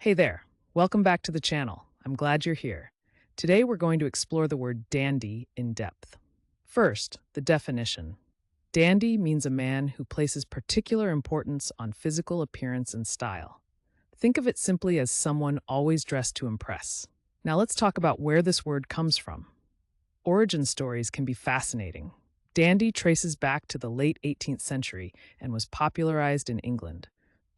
Hey there, welcome back to the channel. I'm glad you're here. Today we're going to explore the word dandy in depth. First, the definition. Dandy means a man who places particular importance on physical appearance and style. Think of it simply as someone always dressed to impress. Now let's talk about where this word comes from. Origin stories can be fascinating. Dandy traces back to the late 18th century and was popularized in England.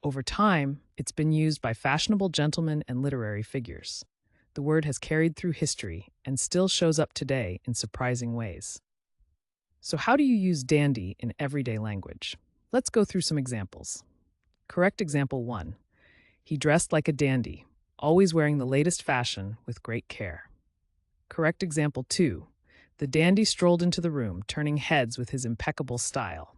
Over time, it's been used by fashionable gentlemen and literary figures. The word has carried through history and still shows up today in surprising ways. So, how do you use dandy in everyday language? Let's go through some examples. Correct example 1. He dressed like a dandy, always wearing the latest fashion with great care. Correct example 2. The dandy strolled into the room, turning heads with his impeccable style.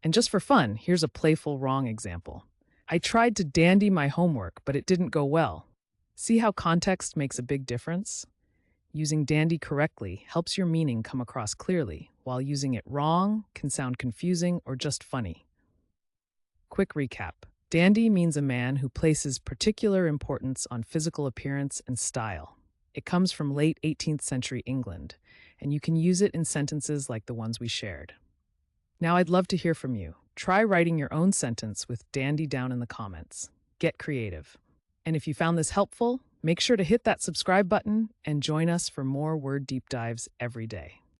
And just for fun, here's a playful wrong example. I tried to dandy my homework, but it didn't go well. See how context makes a big difference? Using dandy correctly helps your meaning come across clearly, while using it wrong can sound confusing or just funny. Quick recap. Dandy means a man who places particular importance on physical appearance and style. It comes from late 18th century England, and you can use it in sentences like the ones we shared. Now I'd love to hear from you. Try writing your own sentence with dandy down in the comments. Get creative. And if you found this helpful, make sure to hit that subscribe button and join us for more word deep dives every day.